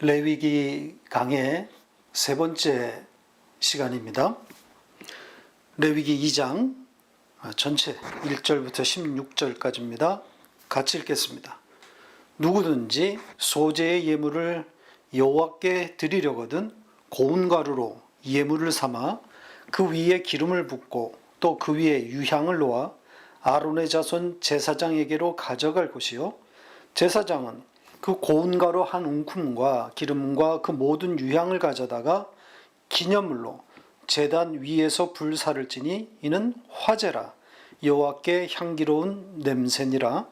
레위기 강의 세 번째 시간입니다. 레위기 2장 전체 1절부터 16절까지입니다. 같이 읽겠습니다. 누구든지 소재의 예물을 여호와께 드리려거든 고운 가루로 예물을 삼아 그 위에 기름을 붓고 또 그 위에 유향을 놓아 아론의 자손 제사장에게로 가져갈 것이요 제사장은 그 고운 가루 한 움큼과 기름과 그 모든 유향을 가져다가 기념물로 제단 위에서 불사를 지니 이는 화제라 여호와께 향기로운 냄새니라.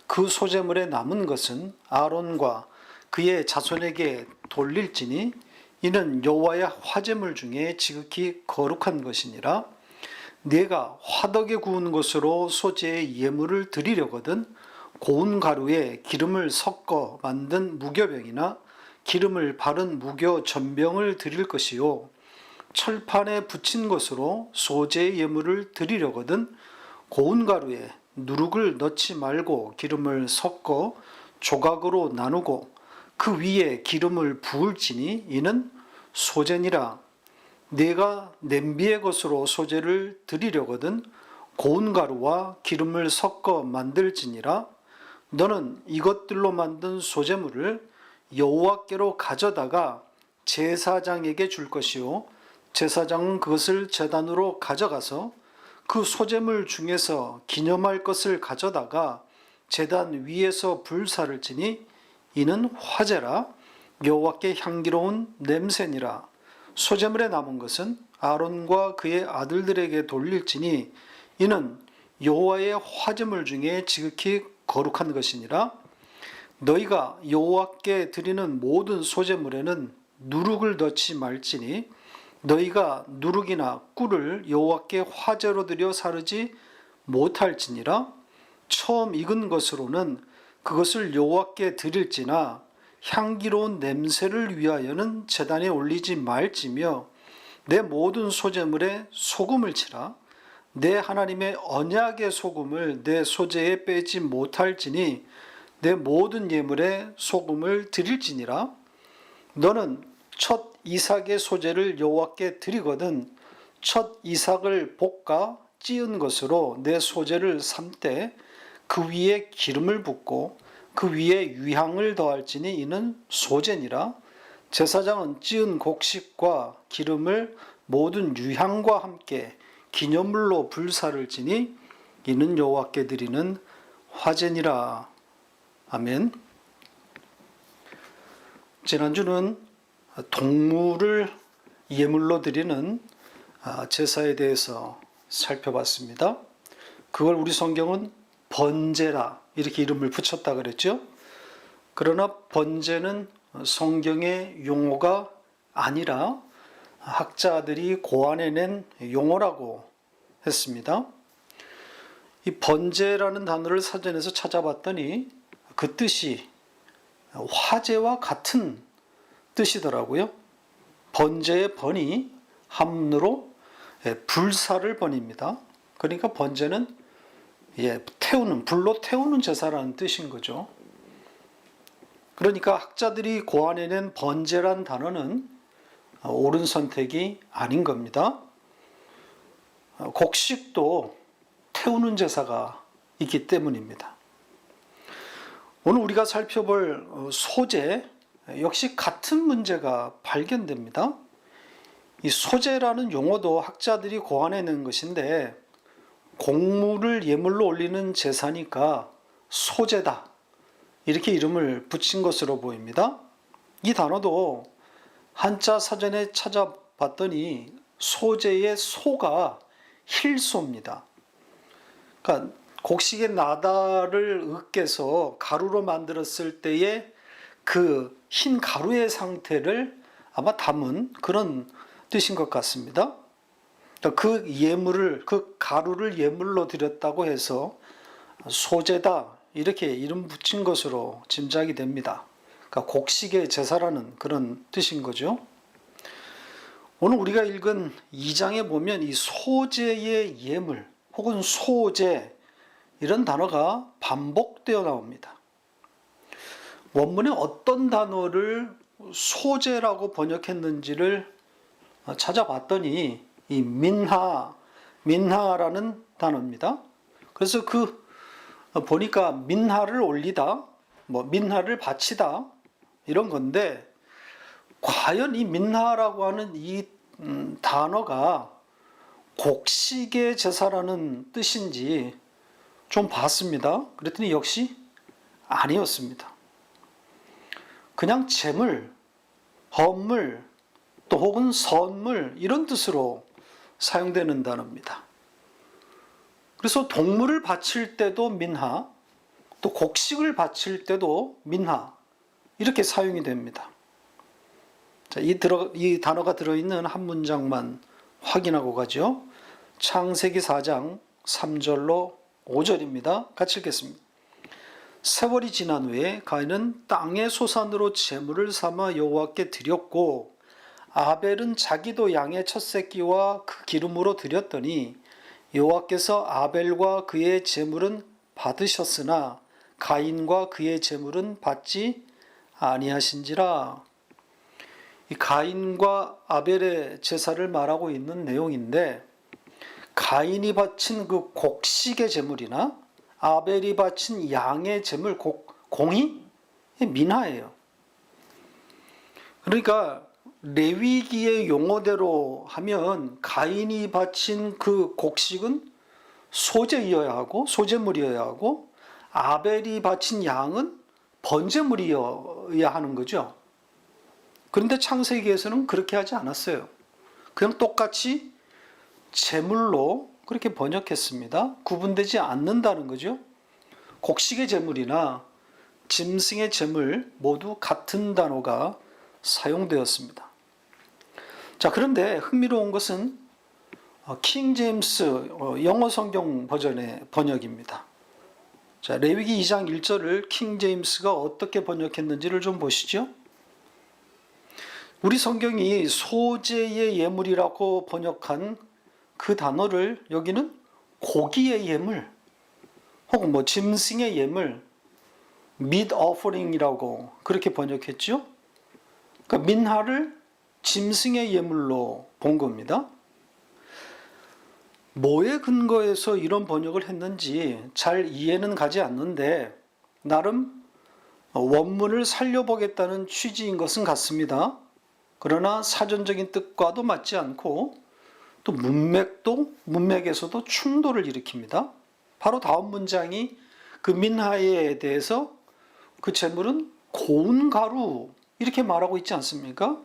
그 소재물에 남은 것은 아론과 그의 자손에게 돌릴지니 이는 여호와의 화제물 중에 지극히 거룩한 것이니라. 네가 화덕에 구운 것으로 소재의 예물을 드리려거든 고운 가루에 기름을 섞어 만든 무교병이나 기름을 바른 무교 전병을 드릴 것이요 철판에 붙인 것으로 소재의 예물을 드리려거든 고운 가루에 누룩을 넣지 말고 기름을 섞어 조각으로 나누고 그 위에 기름을 부을지니 이는 소재니라. 네가 냄비의 것으로 소재를 드리려거든 고운 가루와 기름을 섞어 만들지니라. 너는 이것들로 만든 소재물을 여호와께로 가져다가 제사장에게 줄 것이요 제사장은 그것을 제단으로 가져가서 그 소재물 중에서 기념할 것을 가져다가 제단 위에서 불사를 지니 이는 화제라 여호와께 향기로운 냄새니라. 소재물에 남은 것은 아론과 그의 아들들에게 돌릴지니 이는 여호와의 화제물 중에 지극히 거룩한 것이니라. 너희가 여호와께 드리는 모든 소재물에는 누룩을 넣지 말지니 너희가 누룩이나 꿀을 여호와께 화제로 드려 사르지 못할지니라. 처음 익은 것으로는 그것을 여호와께 드릴지나 향기로운 냄새를 위하여는 제단에 올리지 말지며 내 모든 소재물에 소금을 치라. 내 하나님의 언약의 소금을 내 소재에 빼지 못할지니 내 모든 예물에 소금을 드릴지니라. 너는 첫 이삭의 소재를 여호와께 드리거든 첫 이삭을 볶아 찌은 것으로 내 소재를 삶되 그 위에 기름을 붓고 그 위에 유향을 더할지니 이는 소재니라. 제사장은 찌은 곡식과 기름을 모든 유향과 함께 기념물로 불사를 지니 이는 여호와께 드리는 화제니라. 아멘. 지난주는 동물을 예물로 드리는 제사에 대해서 살펴봤습니다. 그걸 우리 성경은 번제라 이렇게 이름을 붙였다 그랬죠. 그러나 번제는 성경의 용어가 아니라 학자들이 고안해낸 용어라고 했습니다. 이 번제라는 단어를 사전에서 찾아봤더니 그 뜻이 화제와 같은 뜻이더라고요. 번제의 번이 함누로 불사를 번입니다. 그러니까 번제는 태우는, 불로 태우는 제사라는 뜻인 거죠. 그러니까 학자들이 고안해낸 번제란 단어는 옳은 선택이 아닌 겁니다. 곡식도 태우는 제사가 있기 때문입니다. 오늘 우리가 살펴볼 소재 역시 같은 문제가 발견됩니다. 이 소재라는 용어도 학자들이 고안해낸 것인데 곡물을 예물로 올리는 제사니까 소재다 이렇게 이름을 붙인 것으로 보입니다. 이 단어도 한자 사전에 찾아봤더니 소재의 소가 힐소입니다. 그러니까 곡식의 나다를 으깨서 가루로 만들었을 때의 그 흰 가루의 상태를 아마 담은 그런 뜻인 것 같습니다. 그 예물을, 그 가루를 예물로 드렸다고 해서 소재다 이렇게 이름 붙인 것으로 짐작이 됩니다. 그러니까 곡식의 제사라는 그런 뜻인 거죠. 오늘 우리가 읽은 2장에 보면 이 소재의 예물 혹은 소재 이런 단어가 반복되어 나옵니다. 원문에 어떤 단어를 소재라고 번역했는지를 찾아봤더니 이 민하라는 단어입니다. 그래서 보니까 민하를 올리다, 민하를 바치다 이런 건데, 과연 이 민하라고 하는 이 단어가 곡식의 제사라는 뜻인지 좀 봤습니다. 그랬더니 역시 아니었습니다. 그냥 제물, 헌물, 또 혹은 선물 이런 뜻으로 사용되는 단어입니다. 그래서 동물을 바칠 때도 민하, 또 곡식을 바칠 때도 민하 이렇게 사용이 됩니다. 자, 이 단어가 들어있는 한 문장만 확인하고 가죠. 창세기 4장 3절로 5절입니다. 같이 읽겠습니다. 세월이 지난 후에 가인은 땅의 소산으로 제물을 삼아 여호와께 드렸고, 아벨은 자기도 양의 첫 새끼와 그 기름으로 드렸더니 여호와께서 아벨과 그의 제물은 받으셨으나 가인과 그의 제물은 받지 아니하신지라. 이 가인과 아벨의 제사를 말하고 있는 내용인데, 가인이 바친 그 곡식의 제물이나 아벨이 바친 양의 제물, 공이 민하예요. 그러니까 레위기의 용어대로 하면 가인이 바친 그 곡식은 소제이어야 하고, 소제물이어야 하고, 아벨이 바친 양은 번제물이어야 하는 거죠. 그런데 창세기에서는 그렇게 하지 않았어요. 그냥 똑같이 제물로 그렇게 번역했습니다. 구분되지 않는다는 거죠. 곡식의 제물이나 짐승의 제물 모두 같은 단어가 사용되었습니다. 자, 그런데 흥미로운 것은 킹 제임스 영어 성경 버전의 번역입니다. 자, 레위기 2장 1절을 킹 제임스가 어떻게 번역했는지를 좀 보시죠. 우리 성경이 소재의 예물이라고 번역한 그 단어를 여기는 고기의 예물 혹은 짐승의 예물, meat offering이라고 그렇게 번역했죠. 그러니까 민하를 짐승의 예물로 본 겁니다. 뭐에 근거해서 이런 번역을 했는지 잘 이해는 가지 않는데, 나름 원문을 살려보겠다는 취지인 것은 같습니다. 그러나 사전적인 뜻과도 맞지 않고, 또 문맥에서도 충돌을 일으킵니다. 바로 다음 문장이 그 민하에 대해서 그 제물은 고운 가루 이렇게 말하고 있지 않습니까?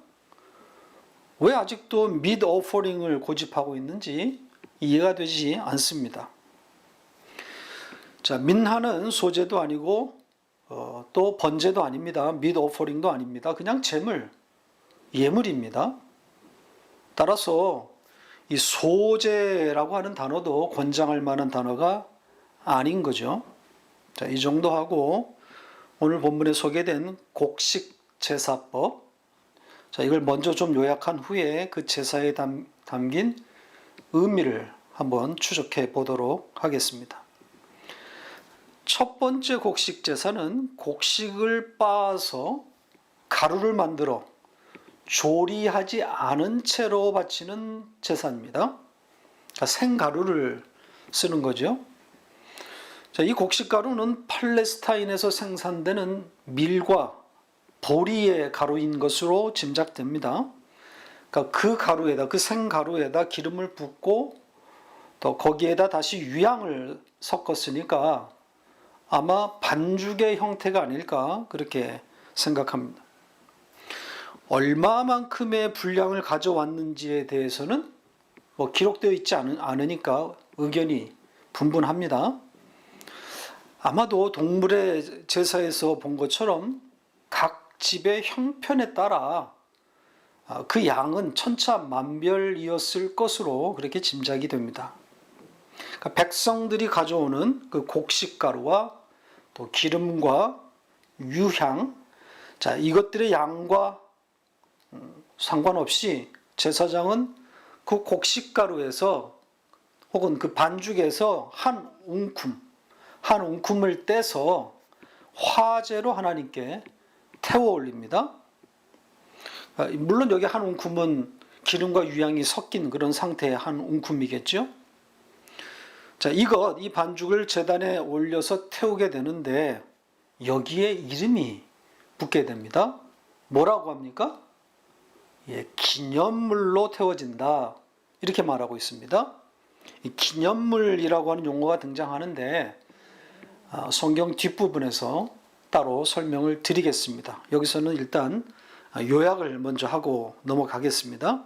왜 아직도 meat offering을 고집하고 있는지 이해가 되지 않습니다. 자, 민하는 소제도 아니고 또 번제도 아닙니다. meat offering도 아닙니다. 그냥 제물, 예물입니다. 따라서 이 소제라고 하는 단어도 권장할 만한 단어가 아닌 거죠. 자, 이 정도 하고 오늘 본문에 소개된 곡식 제사법, 자, 이걸 먼저 좀 요약한 후에 그 제사에 담긴 의미를 한번 추적해 보도록 하겠습니다. 첫 번째 곡식 제사는 곡식을 빻아서 가루를 만들어 조리하지 않은 채로 바치는 제사입니다. 그러니까 생가루를 쓰는 거죠. 자, 이 곡식가루는 팔레스타인에서 생산되는 밀과 보리의 가루인 것으로 짐작됩니다. 그러니까 그 가루에다, 그 생가루에다 기름을 붓고 또 거기에다 다시 유향을 섞었으니까 아마 반죽의 형태가 아닐까 그렇게 생각합니다. 얼마만큼의 분량을 가져왔는지에 대해서는 기록되어 있지 않으니까 의견이 분분합니다. 아마도 동물의 제사에서 본 것처럼 각 집의 형편에 따라 그 양은 천차만별이었을 것으로 그렇게 짐작이 됩니다. 그러니까 백성들이 가져오는 그 곡식가루와 또 기름과 유향, 자, 이것들의 양과 상관없이 제사장은 그 곡식가루에서 혹은 그 반죽에서 한 웅큼을 떼서 화제로 하나님께 태워 올립니다. 물론 여기 한 웅큼은 기름과 유향이 섞인 그런 상태의 한 웅큼이겠죠. 자, 이 반죽을 제단에 올려서 태우게 되는데 여기에 이름이 붙게 됩니다. 뭐라고 합니까? 예, 기념물로 태워진다. 이렇게 말하고 있습니다. 이 기념물이라고 하는 용어가 등장하는데 성경 뒷부분에서 따로 설명을 드리겠습니다. 여기서는 일단 요약을 먼저 하고 넘어가겠습니다.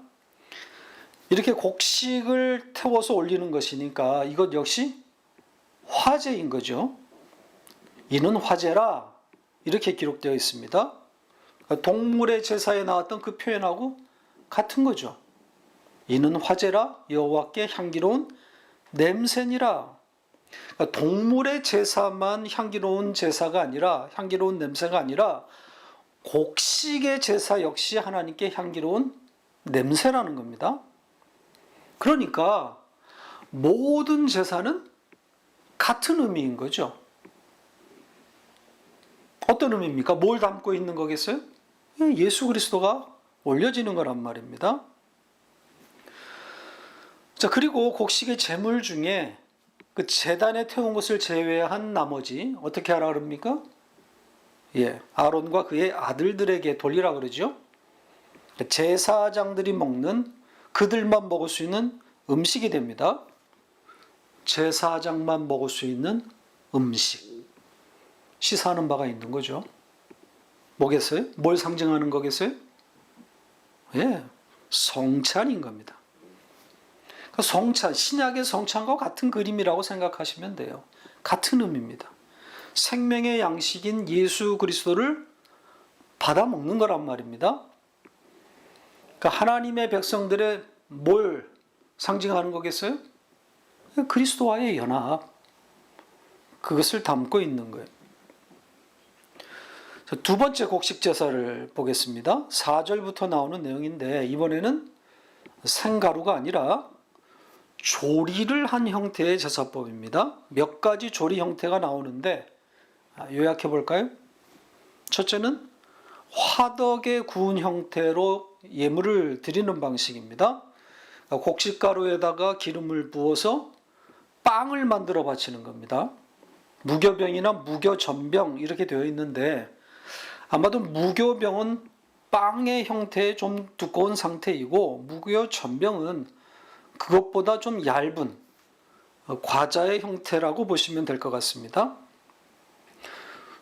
이렇게 곡식을 태워서 올리는 것이니까 이것 역시 화제인 거죠. 이는 화제라 이렇게 기록되어 있습니다. 동물의 제사에 나왔던 그 표현하고 같은 거죠. 이는 화제라 여호와께 향기로운 냄새니라. 동물의 제사만 향기로운 제사가 아니라 향기로운 냄새가 아니라 곡식의 제사 역시 하나님께 향기로운 냄새라는 겁니다. 그러니까 모든 제사는 같은 의미인 거죠. 어떤 의미입니까? 뭘 담고 있는 거겠어요? 예수 그리스도가 올려지는 거란 말입니다. 자, 그리고 곡식의 제물 중에 그 제단에 태운 것을 제외한 나머지 어떻게 하라 그럽니까? 예, 아론과 그의 아들들에게 돌리라 그러죠. 제사장들이 먹는 그들만 먹을 수 있는 음식이 됩니다. 제사장만 먹을 수 있는 음식. 시사하는 바가 있는 거죠. 뭐겠어요? 뭘 상징하는 거겠어요? 예, 성찬인 겁니다. 성찬, 신약의 성찬과 같은 그림이라고 생각하시면 돼요. 같은 의미입니다. 생명의 양식인 예수 그리스도를 받아 먹는 거란 말입니다. 그러니까 하나님의 백성들의 뭘 상징하는 거겠어요? 그리스도와의 연합. 그것을 담고 있는 거예요. 두 번째 곡식 제사를 보겠습니다. 4절부터 나오는 내용인데 이번에는 생가루가 아니라 조리를 한 형태의 제사법입니다. 몇 가지 조리 형태가 나오는데 요약해 볼까요? 첫째는 화덕에 구운 형태로 예물을 드리는 방식입니다. 곡식가루에다가 기름을 부어서 빵을 만들어 바치는 겁니다. 무교병이나 무교전병 이렇게 되어 있는데 아마도 무교병은 빵의 형태의 좀 두꺼운 상태이고 무교전병은 그것보다 좀 얇은 과자의 형태라고 보시면 될 것 같습니다.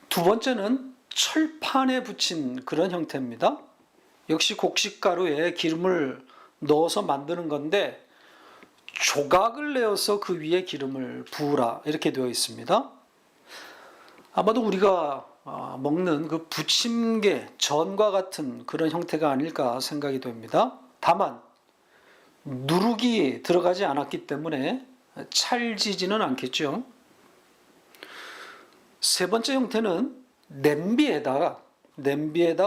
두 번째는 철판에 붙인 그런 형태입니다. 역시 곡식가루에 기름을 넣어서 만드는 건데 조각을 내어서 그 위에 기름을 부으라 이렇게 되어 있습니다. 아마도 우리가 먹는 그 부침개, 전과 같은 그런 형태가 아닐까 생각이 됩니다. 다만 누룩이 들어가지 않았기 때문에 찰지지는 않겠죠. 세 번째 형태는 냄비에다가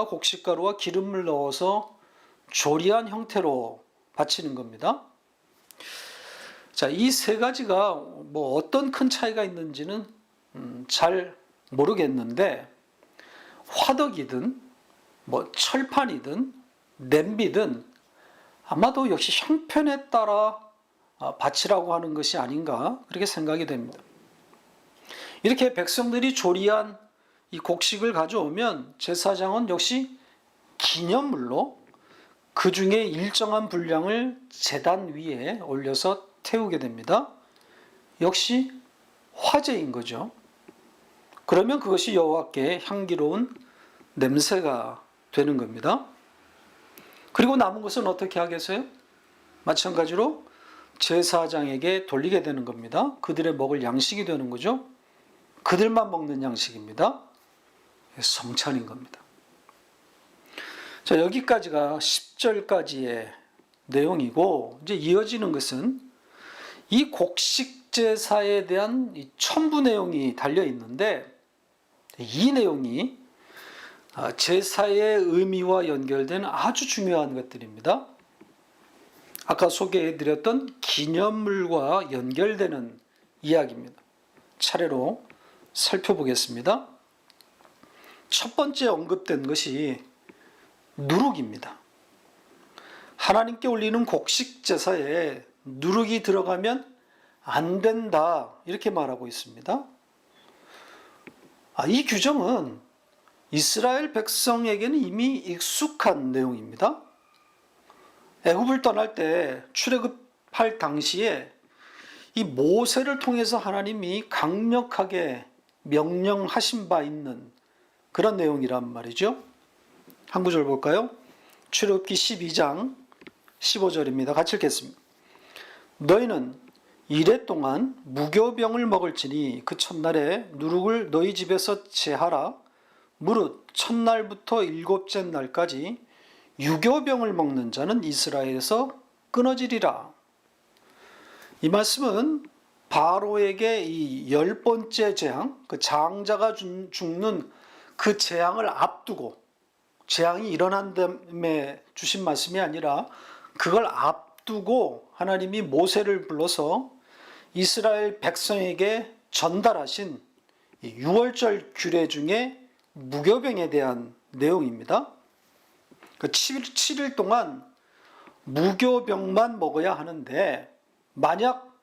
곡식가루와 기름을 넣어서 조리한 형태로 바치는 겁니다. 자, 이 세 가지가 뭐 어떤 큰 차이가 있는지는 잘 모르겠는데 화덕이든 뭐 철판이든 냄비든 아마도 역시 형편에 따라 바치라고 하는 것이 아닌가 그렇게 생각이 됩니다. 이렇게 백성들이 조리한 이 곡식을 가져오면 제사장은 역시 기념물로 그 중에 일정한 분량을 제단 위에 올려서 태우게 됩니다. 역시 화제인 거죠. 그러면 그것이 여호와께 향기로운 냄새가 되는 겁니다. 그리고 남은 것은 어떻게 하겠어요? 마찬가지로 제사장에게 돌리게 되는 겁니다. 그들의 먹을 양식이 되는 거죠. 그들만 먹는 양식입니다. 성찬인 겁니다. 자, 여기까지가 10절까지의 내용이고 이제 이어지는 것은 이 곡식 제사에 대한 이 첨부 내용이 달려 있는데 이 내용이 제사의 의미와 연결된 아주 중요한 것들입니다. 아까 소개해드렸던 기념물과 연결되는 이야기입니다. 차례로 살펴보겠습니다. 첫 번째 언급된 것이 누룩입니다. 하나님께 올리는 곡식 제사에 누룩이 들어가면 안 된다, 이렇게 말하고 있습니다. 이 규정은 이스라엘 백성에게는 이미 익숙한 내용입니다. 애굽을 떠날 때 출애굽할 당시에 이 모세를 통해서 하나님이 강력하게 명령하신 바 있는 그런 내용이란 말이죠. 한 구절 볼까요? 출애굽기 12장 15절입니다. 같이 읽겠습니다. 너희는 이레 동안 무교병을 먹을지니 그 첫날에 누룩을 너희 집에서 제하라. 무릇 첫날부터 일곱째 날까지 유교병을 먹는 자는 이스라엘에서 끊어지리라. 이 말씀은 바로에게 이 10번째 재앙, 그 장자가 죽는 그 재앙을 앞두고, 재앙이 일어난 다음에 주신 말씀이 아니라 그걸 앞두고 하나님이 모세를 불러서 이스라엘 백성에게 전달하신 6월절 규례 중에 무교병에 대한 내용입니다. 그 7일 동안 무교병만 먹어야 하는데, 만약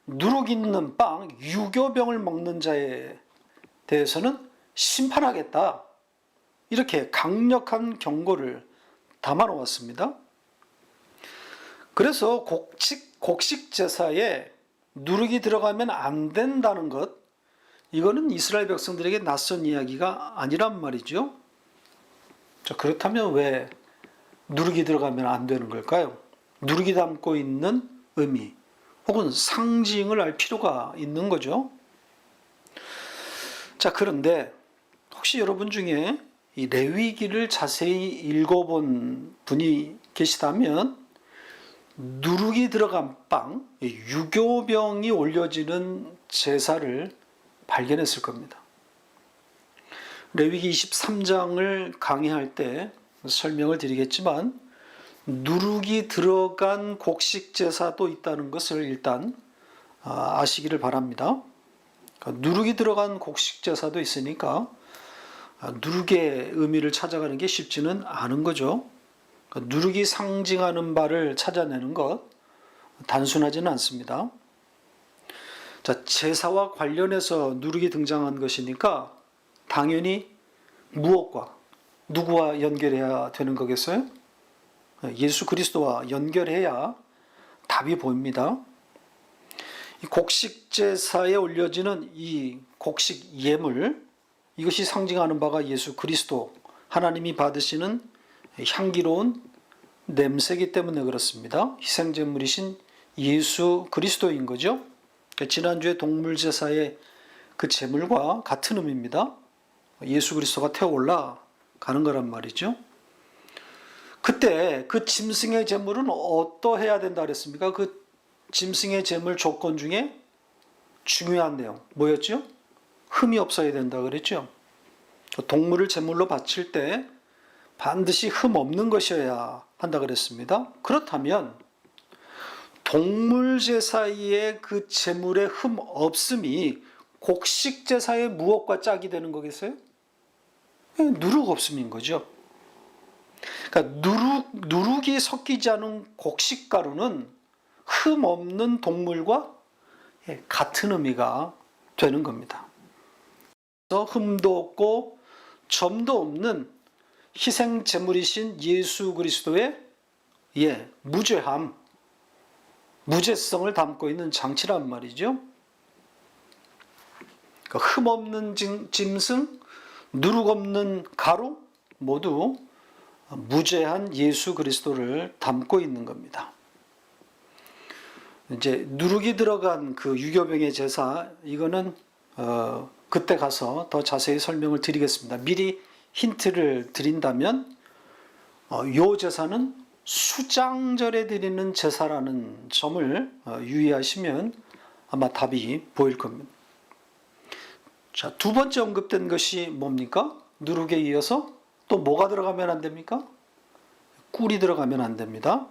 누룩 있는 빵, 유교병을 먹는 자에 대해서는 심판하겠다, 이렇게 강력한 경고를 담아 놓았습니다. 그래서 곡식 제사에 누룩이 들어가면 안 된다는 것, 이거는 이스라엘 백성들에게 낯선 이야기가 아니란 말이죠. 자, 그렇다면 왜 누룩이 들어가면 안 되는 걸까요? 누룩이 담고 있는 의미 혹은 상징을 알 필요가 있는 거죠. 자, 그런데 혹시 여러분 중에 이 레위기를 자세히 읽어본 분이 계시다면 누룩이 들어간 빵, 유교병이 올려지는 제사를 발견했을 겁니다. 레위기 23장을 강의할 때 설명을 드리겠지만, 누룩이 들어간 곡식 제사도 있다는 것을 일단 아시기를 바랍니다. 누룩이 들어간 곡식 제사도 있으니까 누룩의 의미를 찾아가는 게 쉽지는 않은 거죠. 누룩이 상징하는 바를 찾아내는 것 단순하지는 않습니다. 자, 제사와 관련해서 누룩이 등장한 것이니까 당연히 무엇과 누구와 연결해야 되는 거겠어요? 예수 그리스도와 연결해야 답이 보입니다. 이 곡식 제사에 올려지는 이 곡식 예물, 이것이 상징하는 바가 예수 그리스도, 하나님이 받으시는 향기로운 냄새이기 때문에 그렇습니다. 희생제물이신 예수 그리스도인 거죠. 지난주에 동물 제사의 그 제물과 같은 의미입니다. 예수 그리스도가 태워 올라가는 거란 말이죠. 그때 그 짐승의 제물은 어떠해야 된다 그랬습니까? 그 짐승의 제물 조건 중에 중요한 내용 뭐였죠? 흠이 없어야 된다 그랬죠. 동물을 제물로 바칠 때 반드시 흠 없는 것이어야 한다 그랬습니다. 그렇다면 동물 제사의 그 제물의 흠 없음이 곡식 제사의 무엇과 짝이 되는 거겠어요? 누룩 없음인 거죠. 그러니까 누룩이 섞이지 않은 곡식 가루는 흠 없는 동물과 같은 의미가 되는 겁니다. 그래서 흠도 없고 점도 없는 희생 제물이신 예수 그리스도의 무죄함, 무죄성을 담고 있는 장치란 말이죠. 그러니까 흠 없는 짐승, 누룩 없는 가루 모두 무죄한 예수 그리스도를 담고 있는 겁니다. 이제 누룩이 들어간 그 유교병의 제사, 이거는 그때 가서 더 자세히 설명을 드리겠습니다. 미리 힌트를 드린다면 요 제사는 수장절에 드리는 제사라는 점을 유의하시면 아마 답이 보일 겁니다. 자, 두 번째 언급된 것이 뭡니까? 누룩에 이어서 또 뭐가 들어가면 안 됩니까? 꿀이 들어가면 안 됩니다.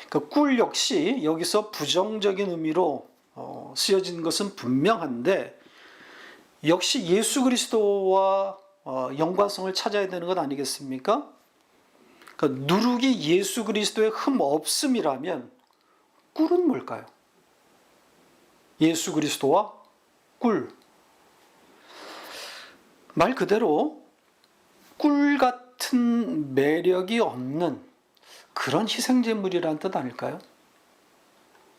그 꿀 역시 여기서 부정적인 의미로 쓰여진 것은 분명한데, 역시 예수 그리스도와 연관성을 찾아야 되는 것 아니겠습니까? 그러니까 누룩이 예수 그리스도의 흠 없음이라면 꿀은 뭘까요? 예수 그리스도와 꿀. 말 그대로 꿀 같은 매력이 없는 그런 희생제물이란 뜻 아닐까요?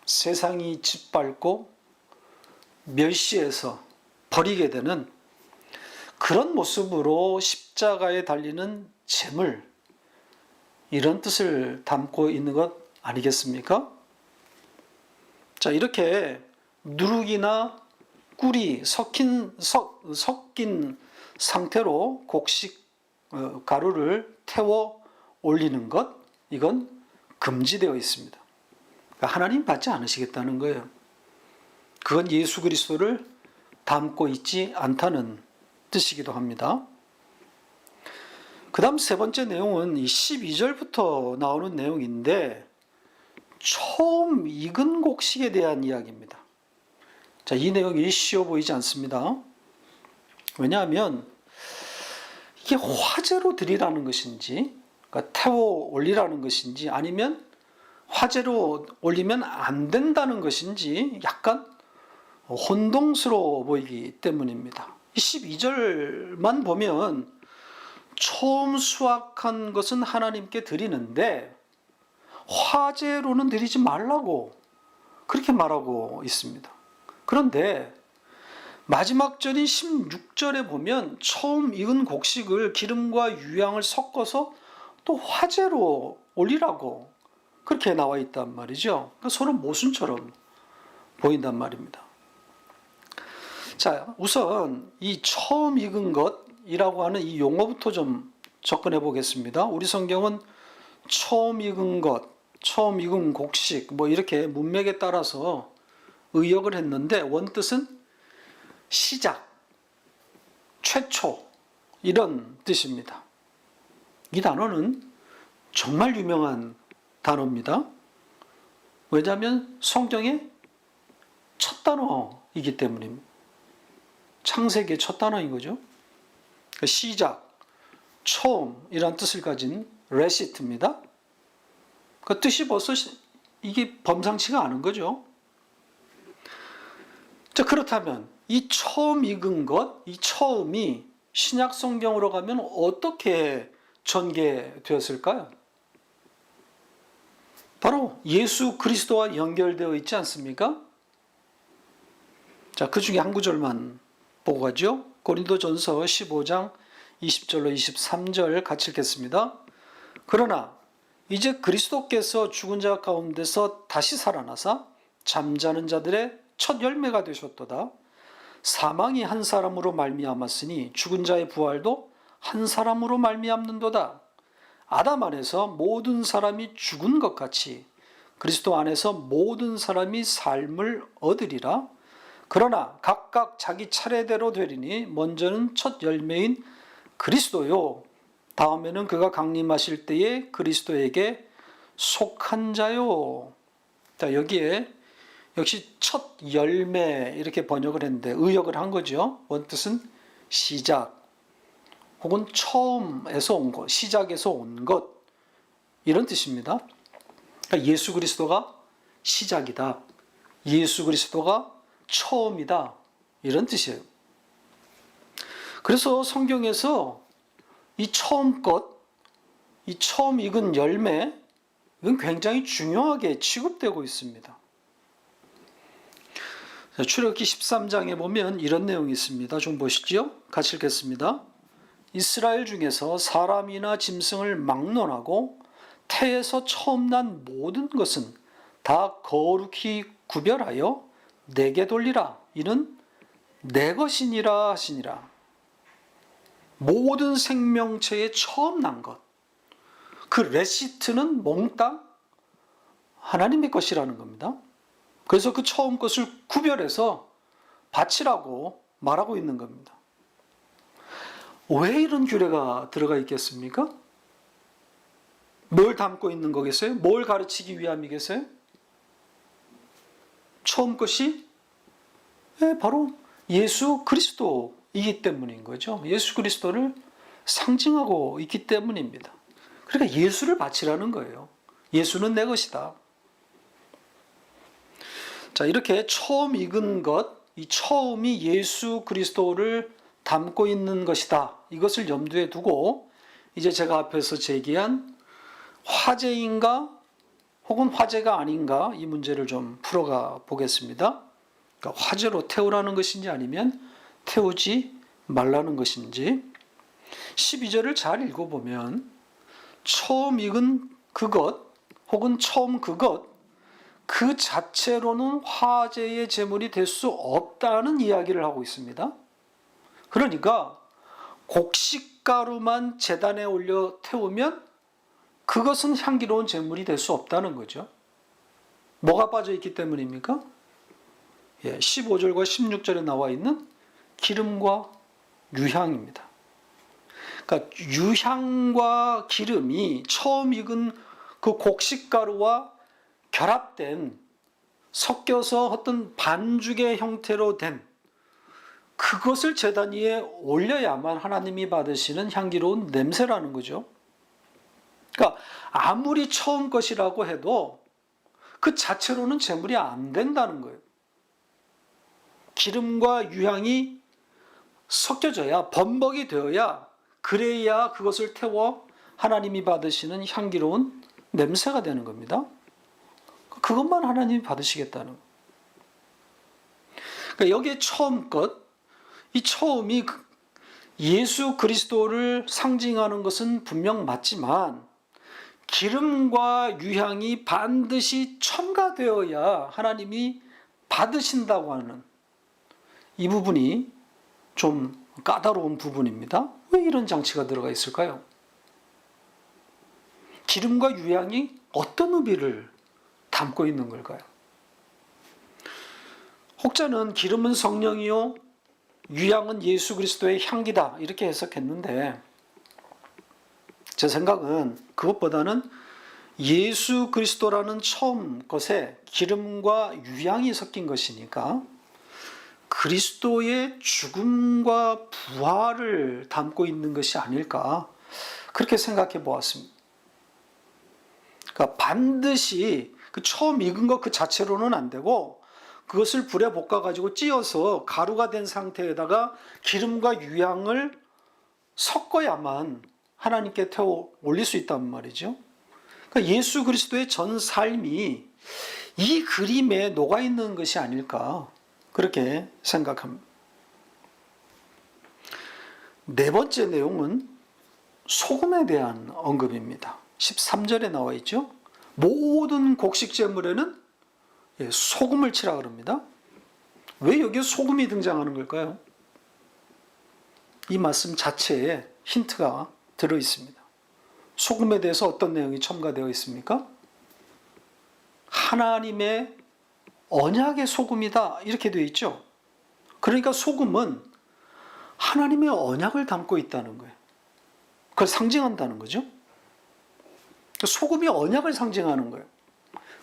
세상이 짓밟고 멸시해서 버리게 되는 그런 모습으로 십자가에 달리는 제물, 이런 뜻을 담고 있는 것 아니겠습니까? 자, 이렇게 누룩이나 꿀이 섞인 상태로 곡식 가루를 태워 올리는 것, 이건 금지되어 있습니다. 그러니까 하나님 받지 않으시겠다는 거예요. 그건 예수 그리스도를 담고 있지 않다는 뜻이기도 합니다. 그 다음 세 번째 내용은 이 12절부터 나오는 내용인데 처음 익은 곡식에 대한 이야기입니다. 자, 이 내용이 쉬워 보이지 않습니다. 왜냐하면 이게 화제로 드리라는 것인지, 그러니까 태워 올리라는 것인지, 아니면 화제로 올리면 안 된다는 것인지 약간 혼동스러워 보이기 때문입니다. 12절만 보면 처음 수확한 것은 하나님께 드리는데 화제로는 드리지 말라고 그렇게 말하고 있습니다. 그런데 마지막 절인 16절에 보면 처음 익은 곡식을 기름과 유향을 섞어서 또 화제로 올리라고 그렇게 나와 있단 말이죠. 그러니까 서로 모순처럼 보인단 말입니다. 자, 우선 이 처음 익은 것이라고 하는 이 용어부터 좀 접근해 보겠습니다. 우리 성경은 처음 익은 것, 처음 익은 곡식 뭐 이렇게 문맥에 따라서 의역을 했는데 원뜻은 시작, 최초 이런 뜻입니다. 이 단어는 정말 유명한 단어입니다. 왜냐하면 성경의 첫 단어이기 때문입니다. 창세기의 첫 단어인 거죠. 시작, 처음이란 뜻을 가진 레시트입니다. 그 뜻이 벌써 이게 범상치가 않은 거죠. 자, 그렇다면 이 처음 익은 것, 이 처음이 신약 성경으로 가면 어떻게 전개되었을까요? 바로 예수 그리스도와 연결되어 있지 않습니까? 자, 그 중에 한 구절만 보고 가죠. 고린도전서 15장 20절로 23절 같이 읽겠습니다. 그러나 이제 그리스도께서 죽은 자 가운데서 다시 살아나사 잠자는 자들의 첫 열매가 되셨도다. 사망이 한 사람으로 말미암았으니 죽은 자의 부활도 한 사람으로 말미암는도다. 아담 안에서 모든 사람이 죽은 것 같이 그리스도 안에서 모든 사람이 삶을 얻으리라. 그러나 각각 자기 차례대로 되리니 먼저는 첫 열매인 그리스도요, 다음에는 그가 강림하실 때에 그리스도에게 속한 자요. 자, 여기에 역시 첫 열매 이렇게 번역을 했는데 의역을 한 거죠. 원뜻은 시작 혹은 처음에서 온 것, 시작에서 온 것, 이런 뜻입니다. 그러니까 예수 그리스도가 시작이다, 예수 그리스도가 처음이다, 이런 뜻이에요. 그래서 성경에서 이 처음 것, 이 처음 익은 열매, 이건 굉장히 중요하게 취급되고 있습니다. 출애굽기 13장에 보면 이런 내용이 있습니다. 좀 보시죠. 같이 읽겠습니다. 이스라엘 중에서 사람이나 짐승을 막론하고 태에서 처음 난 모든 것은 다 거룩히 구별하여 내게 돌리라. 이는 내 것이니라 하시니라. 모든 생명체의 처음 난 것, 그 레시트는 몽땅 하나님의 것이라는 겁니다. 그래서 그 처음 것을 구별해서 바치라고 말하고 있는 겁니다. 왜 이런 규례가 들어가 있겠습니까? 뭘 담고 있는 거겠어요? 뭘 가르치기 위함이겠어요? 처음 것이 바로 예수 그리스도이기 때문인 거죠. 예수 그리스도를 상징하고 있기 때문입니다. 그러니까 예수를 바치라는 거예요. 예수는 내 것이다. 자, 이렇게 처음 익은 것, 이 처음이 예수 그리스도를 담고 있는 것이다. 이것을 염두에 두고 이제 제가 앞에서 제기한 화제인가 혹은 화제가 아닌가 이 문제를 좀 풀어가 보겠습니다. 그러니까 화제로 태우라는 것인지 아니면 태우지 말라는 것인지. 12절을 잘 읽어보면 처음 익은 그것 혹은 처음 그것 그 자체로는 화제의 제물이 될 수 없다는 이야기를 하고 있습니다. 그러니까 곡식가루만 제단에 올려 태우면 그것은 향기로운 제물이 될 수 없다는 거죠. 뭐가 빠져 있기 때문입니까? 15절과 16절에 나와 있는 기름과 유향입니다. 그러니까 유향과 기름이 처음 익은 그 곡식가루와 결합된, 섞여서 어떤 반죽의 형태로 된 그것을 제단 위에 올려야만 하나님이 받으시는 향기로운 냄새라는 거죠. 그러니까 아무리 처음 것이라고 해도 그 자체로는 제물이 안 된다는 거예요. 기름과 유향이 섞여져야, 범벅이 되어야, 그래야 그것을 태워 하나님이 받으시는 향기로운 냄새가 되는 겁니다. 그것만 하나님이 받으시겠다는 거예요. 그러니까 여기에 처음 것, 이 처음이 예수 그리스도를 상징하는 것은 분명 맞지만 기름과 유향이 반드시 첨가되어야 하나님이 받으신다고 하는 이 부분이 좀 까다로운 부분입니다. 왜 이런 장치가 들어가 있을까요? 기름과 유향이 어떤 의미를 담고 있는 걸까요? 혹자는 기름은 성령이요 유향은 예수 그리스도의 향기다 이렇게 해석했는데 제 생각은 그것보다는 예수 그리스도라는 처음 것에 기름과 유향이 섞인 것이니까 그리스도의 죽음과 부활을 담고 있는 것이 아닐까 그렇게 생각해 보았습니다. 그러니까 반드시 그 처음 익은 것 그 자체로는 안 되고 그것을 불에 볶아 가지고 찧어서 가루가 된 상태에다가 기름과 유향을 섞어야만 하나님께 태워 올릴 수 있단 말이죠. 그러니까 예수 그리스도의 전 삶이 이 그림에 녹아 있는 것이 아닐까 그렇게 생각합니다. 네 번째 내용은 소금에 대한 언급입니다. 13절에 나와 있죠. 모든 곡식 제물에는 소금을 치라 그럽니다. 왜 여기에 소금이 등장하는 걸까요? 이 말씀 자체에 힌트가 들어 있습니다. 소금에 대해서 어떤 내용이 첨가되어 있습니까? 하나님의 언약의 소금이다 이렇게 되어 있죠. 그러니까 소금은 하나님의 언약을 담고 있다는 거예요. 그걸 상징한다는 거죠. 소금이 언약을 상징하는 거예요.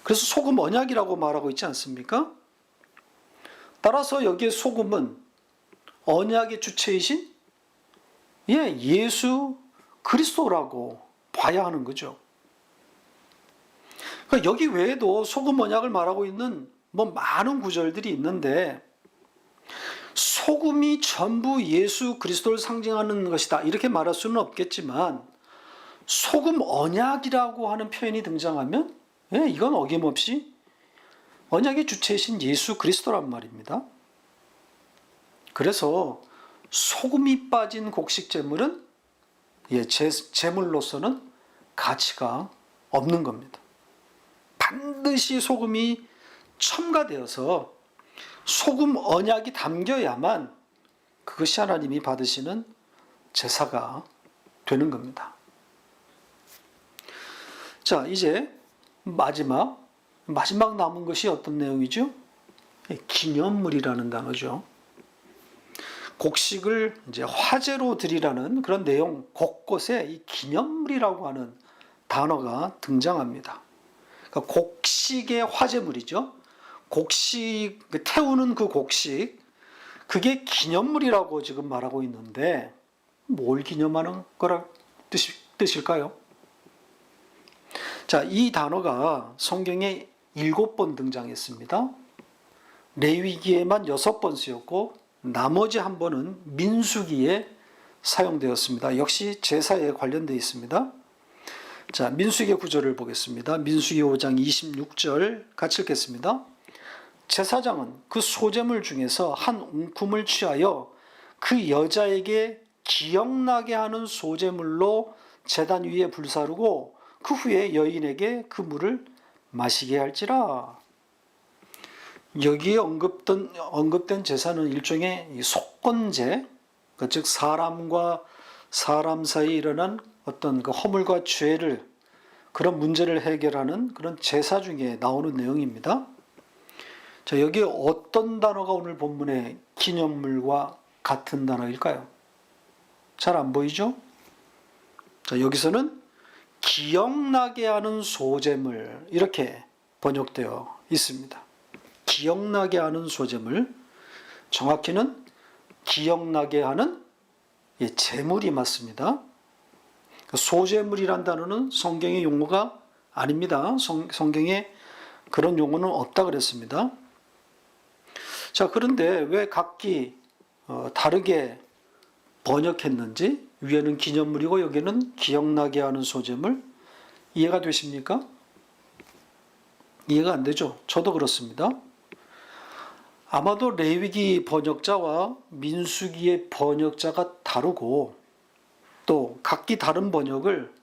그래서 소금 언약이라고 말하고 있지 않습니까? 따라서 여기에 소금은 언약의 주체이신 예수 그리스도라고 봐야 하는 거죠. 그러니까 여기 외에도 소금 언약을 말하고 있는 많은 구절들이 있는데 소금이 전부 예수 그리스도를 상징하는 것이다 이렇게 말할 수는 없겠지만 소금 언약이라고 하는 표현이 등장하면 이건 어김없이 언약의 주체이신 예수 그리스도란 말입니다. 그래서 소금이 빠진 곡식 제물은 제물로서는 가치가 없는 겁니다. 반드시 소금이 첨가되어서 소금 언약이 담겨야만 그것이 하나님이 받으시는 제사가 되는 겁니다. 자, 이제 마지막 남은 것이 어떤 내용이죠? 기념물이라는 단어죠. 곡식을 이제 화제로 드리라는 그런 내용 곳곳에 이 기념물이라고 하는 단어가 등장합니다. 그러니까 곡식의 화제물이죠. 곡식 태우는 그 곡식 그게 기념물이라고 지금 말하고 있는데 뭘 기념하는 거라 뜻일까요? 자, 이 단어가 성경에 7번 등장했습니다. 레위기에만 6번 쓰였고 나머지 한 번은 민수기에 사용되었습니다. 역시 제사에 관련되어 있습니다. 자, 민수기 구절을 보겠습니다. 민수기 5장 26절 같이 읽겠습니다. 제사장은 그 소제물 중에서 한 웅큼을 취하여 그 여자에게 기억나게 하는 소제물로 제단 위에 불사르고 그 후에 여인에게 그 물을 마시게 할지라. 여기에 언급된 제사는 일종의 속건제, 즉 사람과 사람 사이에 일어난 어떤 그 허물과 죄를, 그런 문제를 해결하는 그런 제사 중에 나오는 내용입니다. 자, 여기에 어떤 단어가 오늘 본문의 기념물과 같은 단어일까요? 잘 안 보이죠? 자, 여기서는 기억나게 하는 소제물, 이렇게 번역되어 있습니다. 기억나게 하는 소제물, 정확히는 기억나게 하는 제물이 맞습니다. 소제물이란 단어는 성경의 용어가 아닙니다. 성경에 그런 용어는 없다 그랬습니다. 자, 그런데 왜 각기 다르게 번역했는지, 위에는 기념물이고 여기는 기억나게 하는 소제물, 이해가 되십니까? 이해가 안 되죠? 저도 그렇습니다. 아마도 레위기 번역자와 민수기의 번역자가 다르고 또 각기 다른 번역을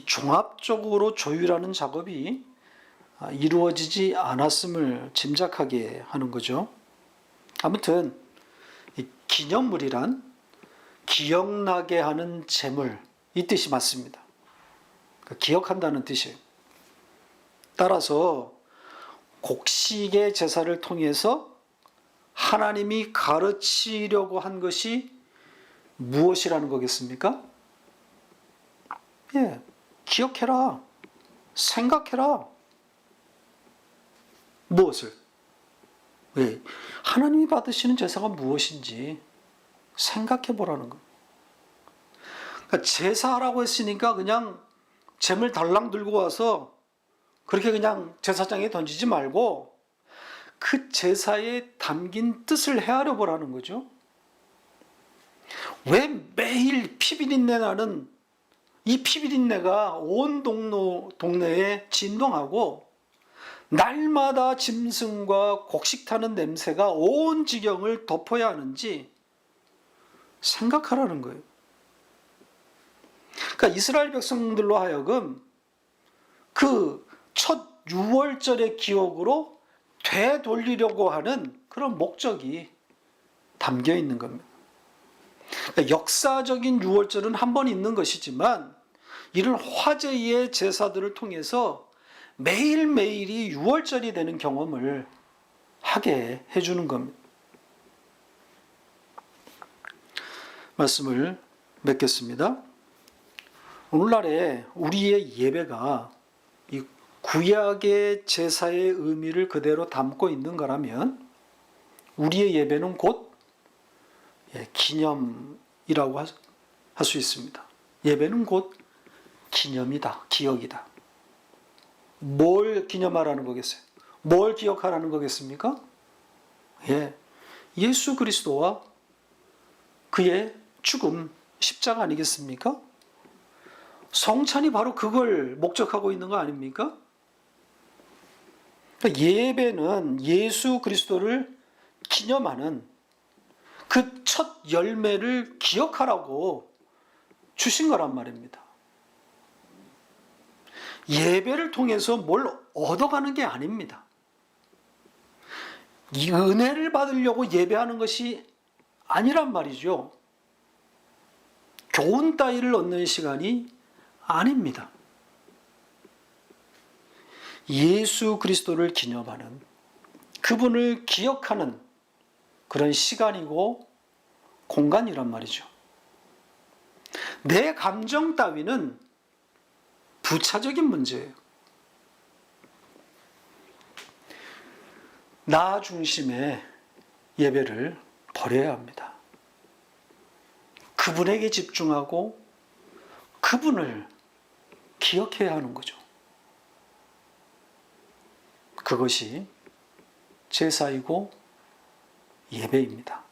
종합적으로 조율하는 작업이 이루어지지 않았음을 짐작하게 하는 거죠. 아무튼 기념물이란 기억나게 하는 제물, 이 뜻이 맞습니다. 기억한다는 뜻이에요. 따라서 곡식의 제사를 통해서 하나님이 가르치려고 한 것이 무엇이라는 거겠습니까? 기억해라. 생각해라. 무엇을? 하나님이 받으시는 제사가 무엇인지 생각해 보라는 거. 그러니까 제사라고 했으니까 그냥 잼을 달랑 들고 와서 그렇게 그냥 제사장에 던지지 말고 그 제사에 담긴 뜻을 헤아려 보라는 거죠. 왜 매일 피비린내 나는 이 피비린내가 온 동네에 진동하고 날마다 짐승과 곡식 타는 냄새가 온 지경을 덮어야 하는지 생각하라는 거예요. 그러니까 이스라엘 백성들로 하여금 그 첫 유월절의 기억으로 되돌리려고 하는 그런 목적이 담겨 있는 겁니다. 그러니까 역사적인 유월절은 한 번 있는 것이지만 이런 화제의 제사들을 통해서 매일매일이 유월절이 되는 경험을 하게 해주는 겁니다. 말씀을 맺겠습니다. 오늘날에 우리의 예배가 이 구약의 제사의 의미를 그대로 담고 있는 거라면 우리의 예배는 곧 기념이라고 할 수 있습니다. 예배는 곧 기념이다, 기억이다. 뭘 기념하라는 거겠어요? 뭘 기억하라는 거겠습니까? 예수 그리스도와 그의 죽음, 십자가 아니겠습니까? 성찬이 바로 그걸 목적하고 있는 거 아닙니까? 그러니까 예배는 예수 그리스도를 기념하는 그 첫 열매를 기억하라고 주신 거란 말입니다. 예배를 통해서 뭘 얻어가는 게 아닙니다. 이 은혜를 받으려고 예배하는 것이 아니란 말이죠. 교훈 따위를 얻는 시간이 아닙니다. 예수 그리스도를 기념하는, 그분을 기억하는 그런 시간이고 공간이란 말이죠. 내 감정 따위는 부차적인 문제예요. 나 중심의 예배를 버려야 합니다. 그분에게 집중하고 그분을 기억해야 하는 거죠. 그것이 제사이고 예배입니다.